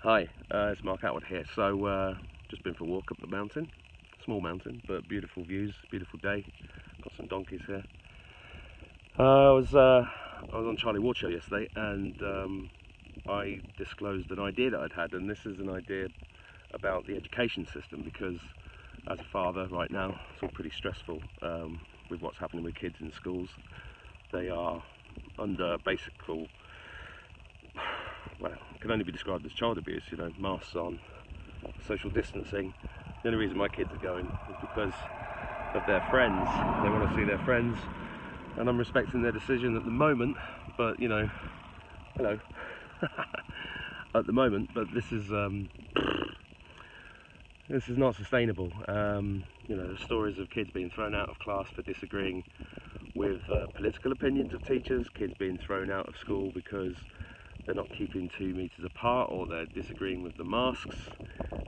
Hi, it's Mark Attwood here. So just been for a walk up the mountain, small mountain, but beautiful views, beautiful day. Got some donkeys here. I was on Charlie Ward Show yesterday, and I disclosed an idea that I'd had, and this is an idea about the education system, because as a father right now, it's all pretty stressful with what's happening with kids in schools. They are under basically, well, it can only be described as child abuse, you know, masks on, social distancing. The only reason my kids are going is because of their friends. They want to see their friends, and I'm respecting their decision at the moment, but, you know, hello, at the moment, but this is not sustainable. You know, the stories of kids being thrown out of class for disagreeing with political opinions of teachers, kids being thrown out of school because they're not keeping 2 meters apart, or they're disagreeing with the masks,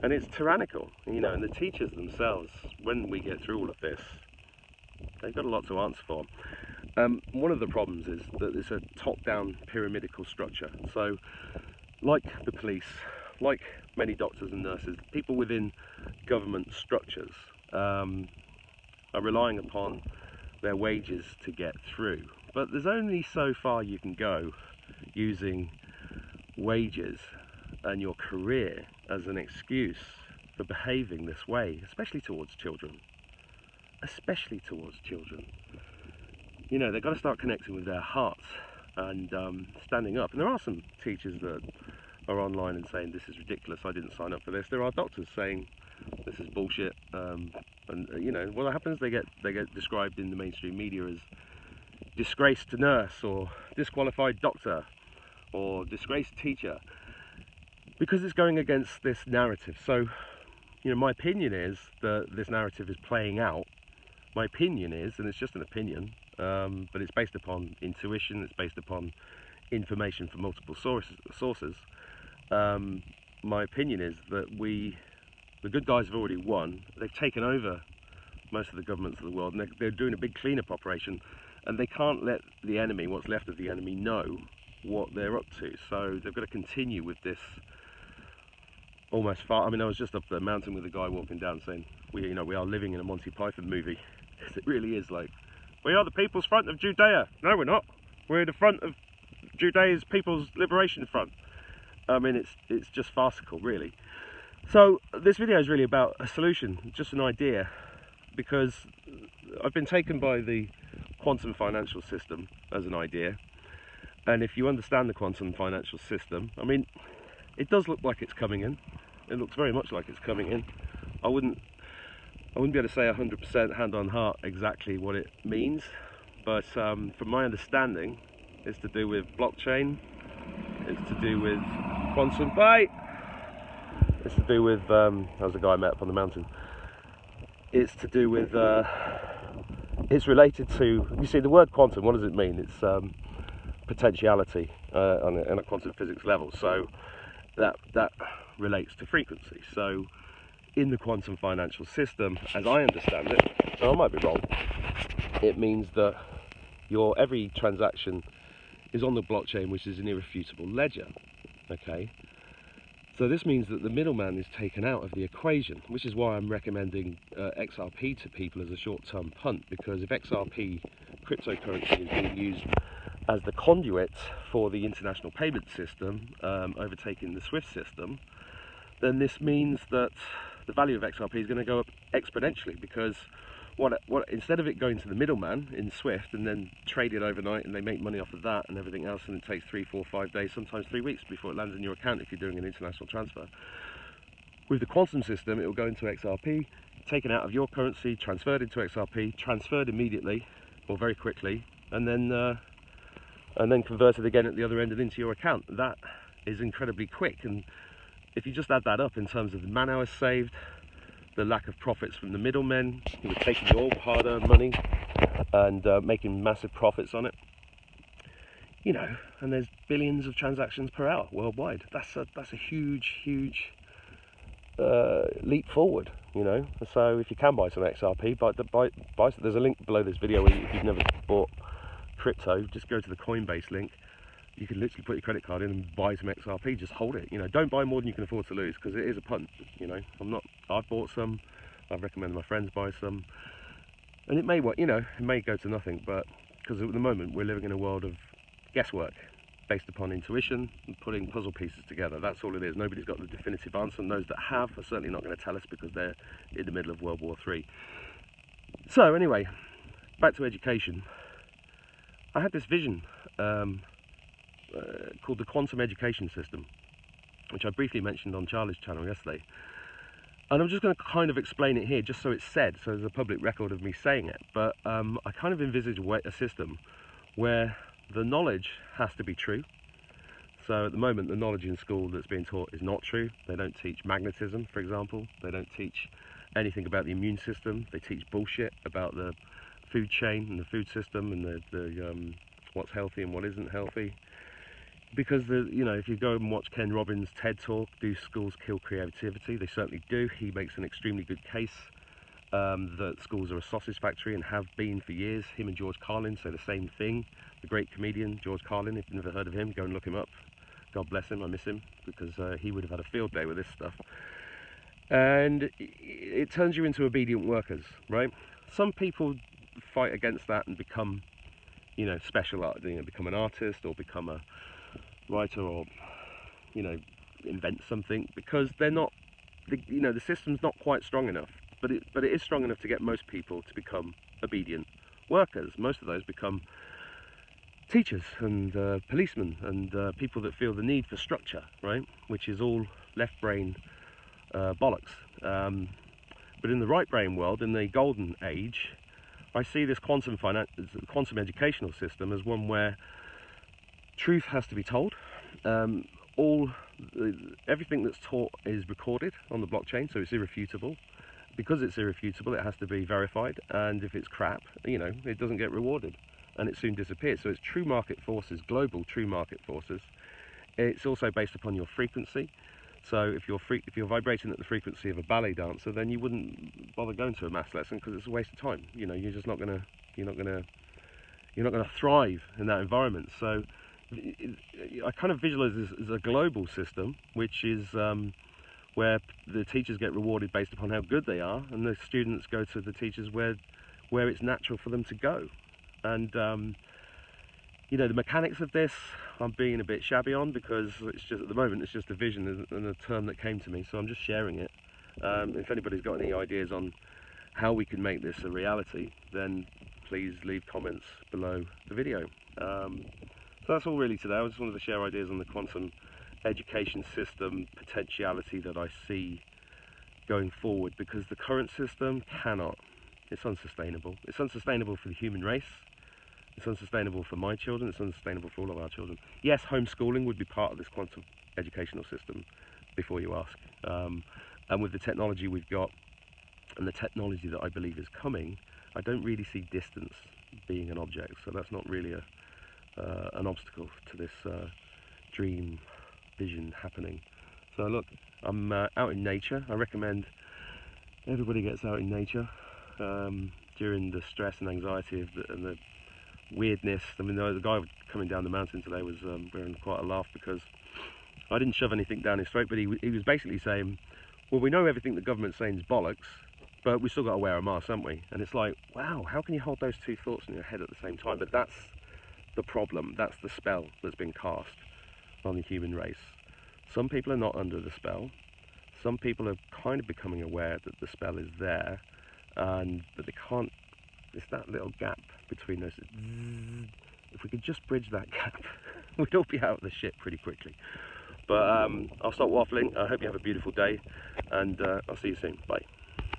and it's tyrannical, you know. And the teachers themselves, when we get through all of this, they've got a lot to answer for. One of the problems is that it's a top-down pyramidal structure. So, like the police, like many doctors and nurses, people within government structures are relying upon their wages to get through. But there's only so far you can go using wages and your career as an excuse for behaving this way, especially towards children. Especially towards children. You know, they've got to start connecting with their hearts and standing up. And there are some teachers that are online and saying, this is ridiculous, I didn't sign up for this. There are doctors saying this is bullshit, and you know, what happens, they get described in the mainstream media as disgraced nurse, or disqualified doctor, or disgraced teacher, because it's going against this narrative. So, you know, my opinion is that this narrative is playing out. My opinion is, and it's just an opinion, but it's based upon intuition, it's based upon information from multiple sources. My opinion is that the good guys have already won. They've taken over most of the governments of the world, and they're doing a big cleanup operation, and they can't let the enemy, what's left of the enemy, know what they're up to. So they've got to continue with this almost I mean, I was just up the mountain with a guy walking down saying, we are living in a Monty Python movie. It really is. Like, we are the People's Front of Judea. No, we're not. We're the front of Judea's People's Liberation Front. I mean, it's just farcical, really. So this video is really about a solution, just an idea, because I've been taken by the quantum financial system as an idea. And if you understand the quantum financial system, I mean, it does look like it's coming in. It looks very much like it's coming in. I wouldn't be able to say 100% hand on heart exactly what it means, but from my understanding, it's to do with blockchain, it's to do with quantum, it's to do with, that was the guy I met up on the mountain, it's to do with, it's related to, you see, the word quantum, what does it mean? It's potentiality on a quantum physics level, so that relates to frequency. So in the quantum financial system, as I understand it, so I might be wrong, it means that your every transaction is on the blockchain, which is an irrefutable ledger. Okay, so this means that the middleman is taken out of the equation, which is why I'm recommending XRP to people as a short-term punt, because if XRP cryptocurrency is being used as the conduit for the international payment system, overtaking the SWIFT system, then this means that the value of XRP is going to go up exponentially, because what instead of it going to the middleman in SWIFT and then traded overnight and they make money off of that and everything else, and it takes 3, 4, 5 days, sometimes 3 weeks before it lands in your account if you're doing an international transfer. With the quantum system, it will go into XRP, taken out of your currency, transferred into XRP, transferred immediately or very quickly, and then converted again at the other end and into your account. That is incredibly quick, and if you just add that up in terms of the man hours saved, the lack of profits from the middlemen who are taking your hard-earned money and making massive profits on it, you know, and there's billions of transactions per hour worldwide. That's a huge leap forward, you know. So if you can buy some XRP, buy. There's a link below this video where if you've never bought crypto, just go to the Coinbase link you can literally put your credit card in and buy some XRP. Just hold it. You know, don't buy more than you can afford to lose, because it is a punt. You know, I've bought some. I've recommended my friends buy some, and it may it may go to nothing, but because at the moment we're living in a world of guesswork based upon intuition and putting puzzle pieces together. That's all it is. Nobody's got the definitive answer, and those that have are certainly not going to tell us, because they're in the middle of World War III. So anyway, back to education. I had this vision called the quantum education system, which I briefly mentioned on Charlie's channel yesterday. And I'm just going to kind of explain it here, just so it's said, so there's a public record of me saying it. But I kind of envisage a system where the knowledge has to be true. So at the moment, the knowledge in school that's being taught is not true. They don't teach magnetism, for example. They don't teach anything about the immune system. They teach bullshit about the food chain and the food system and the what's healthy and what isn't healthy. Because if you go and watch Ken Robbins' TED Talk, do schools kill creativity? They certainly do. He makes an extremely good case that schools are a sausage factory and have been for years. Him and George Carlin say the same thing. The great comedian George Carlin, if you've never heard of him, go and look him up. God bless him, I miss him, because he would have had a field day with this stuff. And it turns you into obedient workers, right? Some people fight against that and become, special art, become an artist or become a writer or, invent something, because they're not, the system's not quite strong enough. But it is strong enough to get most people to become obedient workers. Most of those become teachers and policemen and people that feel the need for structure, right? Which is all left brain bollocks. But in the right brain world, in the golden age, I see this quantum educational system as one where truth has to be told. Everything that's taught is recorded on the blockchain, so it's irrefutable. Because it's irrefutable, it has to be verified, and if it's crap, it doesn't get rewarded, and it soon disappears. So it's true market forces, global true market forces. It's also based upon your frequency. So if you're vibrating at the frequency of a ballet dancer, then you wouldn't bother going to a maths lesson, because it's a waste of time. You're just not gonna thrive in that environment. So I kind of visualize this as a global system, which is where the teachers get rewarded based upon how good they are, and the students go to the teachers where it's natural for them to go. And the mechanics of this I'm being a bit shabby on, because it's just, at the moment, it's just a vision and a term that came to me, so I'm just sharing it. If anybody's got any ideas on how we can make this a reality, then please leave comments below the video. So that's all really today. I just wanted to share ideas on the quantum education system potentiality that I see going forward, because the current system cannot. It's unsustainable. It's unsustainable for the human race. It's unsustainable for my children. It's unsustainable for all of our children. Yes, homeschooling would be part of this quantum educational system, before you ask. And with the technology we've got and the technology that I believe is coming, I don't really see distance being an object. So that's not really an obstacle to this dream vision happening. So look, I'm out in nature. I recommend everybody gets out in nature during the stress and anxiety and the weirdness. I mean, the guy coming down the mountain today was wearing quite a laugh, because I didn't shove anything down his throat, but he was basically saying, well, we know everything the government's saying is bollocks, but we still got to wear a mask, haven't we? And it's like, wow, how can you hold those two thoughts in your head at the same time? But that's the problem. That's the spell that's been cast on the human race. Some people are not under the spell. Some people are kind of becoming aware that the spell is there, but they can't. It's that little gap between those. If we could just bridge that gap, we'd all be out of the shit pretty quickly. But I'll stop waffling. I hope you have a beautiful day, and I'll see you soon. Bye.